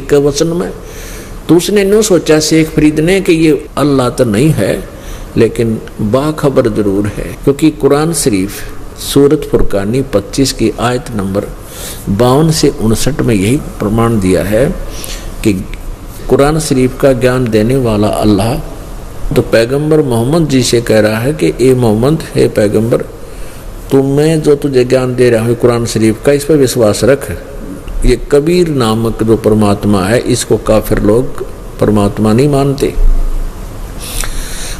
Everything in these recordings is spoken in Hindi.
एक वचन में। तो उसने न्यू सोचा शेख फरीद ने कि ये अल्लाह तो नहीं है लेकिन बाखबर जरूर है, क्योंकि कुरान शरीफ सूरत फुरकानी 25 की आयत नंबर 52 से 59 में यही प्रमाण दिया है कि कुरान शरीफ का ज्ञान देने वाला अल्लाह तो पैगंबर मोहम्मद जी से कह रहा है कि ए मोहम्मद, हे पैगंबर, तुम्हें जो तुझे ज्ञान दे रहा हूँ कुरान शरीफ का, इस पर विश्वास रख। ये कबीर नामक जो परमात्मा है इसको काफिर लोग परमात्मा नहीं मानते,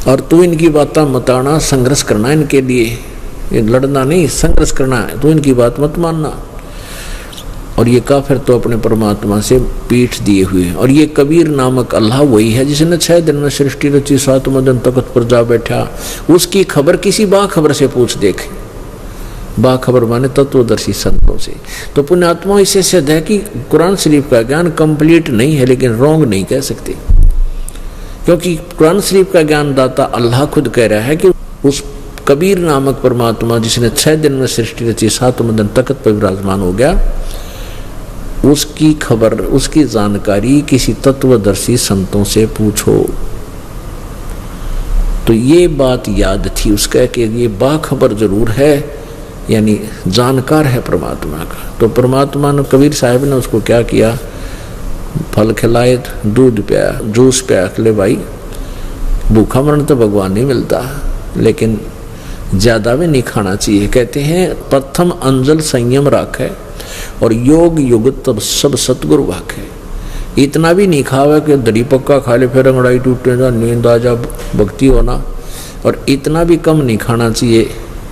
और तू इनकी बातें मताना, संघर्ष करना इनके लिए, ये लड़ना नहीं संघर्ष करना है, तो इनकी बात मत मानना। और ये काफिर तो अपने परमात्मा से पीठ दिए हुए हैं। और ये कबीर नामक अल्लाह वही है जिसने 6 दिन में सृष्टि रची, 7वें दिन तख्त पर जा बैठा। उसकी खबर किसी बाखबर से पूछ देख, बाखबर माने तत्वदर्शी संतों से। तो पुण्यात्मा इससे सिद्ध है कि कुरान शरीफ का ज्ञान कंप्लीट नहीं है, लेकिन रॉन्ग नहीं कह सकते, क्योंकि कुरान शरीफ का ज्ञान दाता अल्लाह खुद कह रहा है कि उस कबीर नामक परमात्मा जिसने 6 दिन में सृष्टि रची, 7वें दिन तख्त पर विराजमान हो गया, उसकी खबर, उसकी जानकारी किसी तत्वदर्शी संतों से पूछो। तो ये बात याद थी उसका कि ये बाखबर जरूर है, यानी जानकार है परमात्मा का। तो परमात्मा ने, कबीर साहब ने उसको क्या किया, फल खिलाए, दूध पिया, जूस पिया, ले भाई भूखा मरण तो भगवान नहीं मिलता, लेकिन ज्यादा भी नहीं खाना चाहिए। कहते हैं प्रथम अंजल संयम राख है और योग युग तब सब सतगुरु वाक है। इतना भी नहीं खावा कि दड़ी पक्का खा ले फिर अंगड़ाई टूटे जा, नींद आ जा, भक्ति होना। और इतना भी कम नहीं खाना चाहिए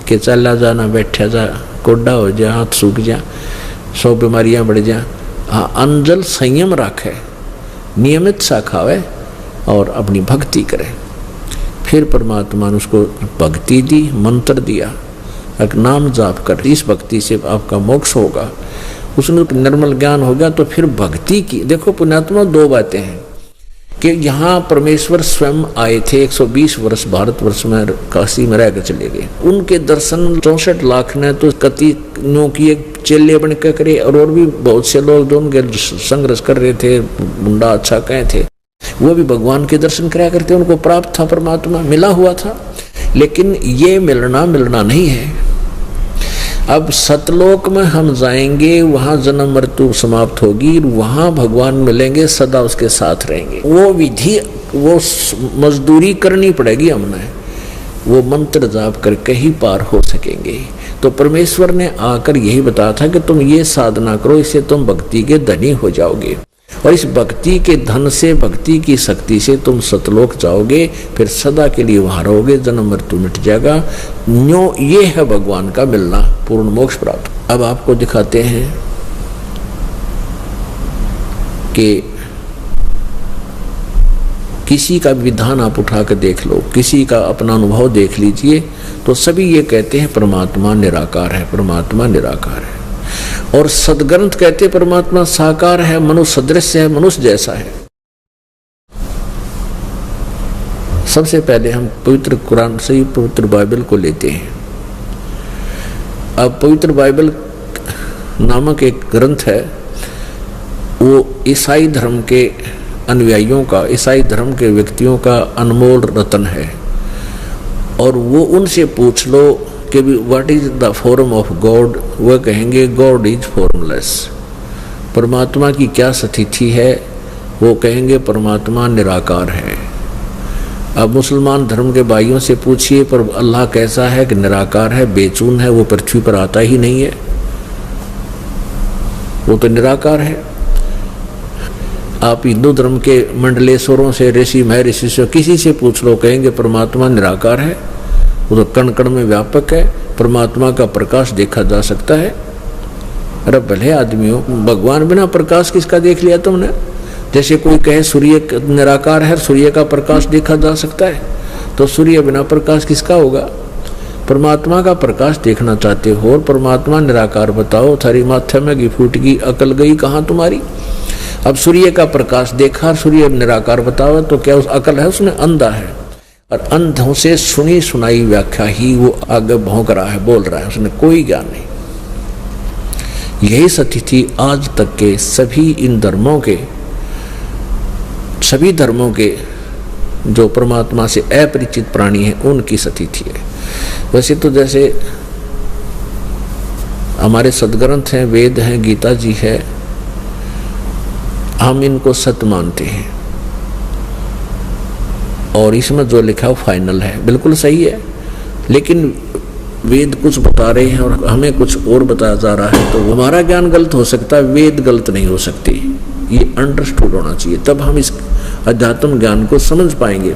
कि चला जाना, बैठा जा, कोडा हो जा, हाथ सूख जा, 100 बीमारियां बढ़ जा। हाँ, अंजल संयम रखे, नियमित सा खावे और अपनी भक्ति करे। फिर परमात्मा ने उसको भक्ति दी, मंत्र दिया, एक नाम जाप कर, इस भक्ति से आपका मोक्ष होगा। उसने निर्मल ज्ञान हो गया। तो फिर भक्ति की देखो पुण्यात्मा 2 बातें हैं कि यहाँ परमेश्वर स्वयं आए थे, 120 वर्ष भारतवर्ष में काशी में रहकर चले गए। उनके दर्शन 64 लाख ने तो कतियों की एक चेले बन के करे, और भी बहुत से लोग जो उनके संघर्ष कर रहे थे, मुंडा अच्छा कहे थे, वो भी भगवान के दर्शन कराया करते, उनको प्राप्त था, परमात्मा मिला हुआ था। लेकिन ये मिलना नहीं है। अब सतलोक में हम जाएंगे, वहां जन्म मृत्यु समाप्त होगी, वहां भगवान मिलेंगे, सदा उसके साथ रहेंगे। वो विधि, वो मजदूरी करनी पड़ेगी हमने, वो मंत्र जाप करके ही पार हो सकेंगे। तो परमेश्वर ने आकर यही बताया था कि तुम ये साधना करो, इससे तुम भक्ति के धनी हो जाओगे, और इस भक्ति के धन से, भक्ति की शक्ति से तुम सतलोक जाओगे, फिर सदा के लिए वहां रहोगे, जन्म मृत्यु मिट जाएगा। ये है भगवान का मिलना, पूर्ण मोक्ष प्राप्त। अब आपको दिखाते हैं कि किसी का विधान आप उठा कर देख लो, किसी का अपना अनुभव देख लीजिए, तो सभी ये कहते हैं परमात्मा निराकार है, परमात्मा निराकार है। और सदग्रंथ कहते परमात्मा साकार है, मनुष्य सदृश है, मनुष्य जैसा है। सबसे पहले हम पवित्र कुरान से, पवित्र बाइबल को लेते हैं। अब पवित्र बाइबल नामक एक ग्रंथ है, वो ईसाई धर्म के अनुयायियों का, ईसाई धर्म के व्यक्तियों का अनमोल रत्न है। और वो उनसे पूछ लो कि what is the form of God, वह कहेंगे गॉड इज फॉर्मलेस। परमात्मा की क्या स्थिति है, वो कहेंगे परमात्मा निराकार है। अब मुसलमान धर्म के भाइयों से पूछिए पर अल्लाह कैसा है कि निराकार है, बेचून है, वो पृथ्वी पर आता ही नहीं है, वो तो निराकार है। आप हिंदू धर्म के मंडलेश्वरों से, ऋषि महर्षि से, किसी से पूछ लो, कहेंगे परमात्मा निराकार है, वो तो कण कण में व्यापक है, परमात्मा का प्रकाश देखा जा सकता है। अरे भले आदमियों, भगवान बिना प्रकाश किसका देख लिया तुमने? जैसे कोई कहे सूर्य निराकार है, सूर्य का प्रकाश देखा जा सकता है, तो सूर्य बिना प्रकाश किसका होगा? परमात्मा का प्रकाश देखना चाहते हो और परमात्मा निराकार बताओ, थारी माथे में घी फूट गई, अकल गई कहाँ तुम्हारी? अब सूर्य का प्रकाश देखा, सूर्य निराकार बताओ, तो क्या उस अकल है उसमें? अंधा है, और अंधों से सुनी सुनाई व्याख्या ही वो आगे भौंक रहा है, बोल रहा है, उसने कोई ज्ञान नहीं। यही स्थिति आज तक के सभी इन धर्मों के सभी धर्मों के जो परमात्मा से अपरिचित प्राणी हैं उनकी सतिथि है। वैसे तो जैसे हमारे सदग्रंथ हैं, वेद हैं, गीता जी है, हम इनको सत्य मानते हैं और इसमें जो लिखा है वो फाइनल है, बिल्कुल सही है। लेकिन वेद कुछ बता रहे हैं और हमें कुछ और बताया जा रहा है, तो हमारा ज्ञान गलत हो सकता है, वेद गलत नहीं हो सकती। ये अंडरस्टूड होना चाहिए, तब हम इस अध्यात्म ज्ञान को समझ पाएंगे।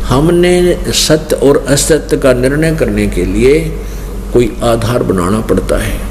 हमने सत्य और असत्य का निर्णय करने के लिए कोई आधार बनाना पड़ता है।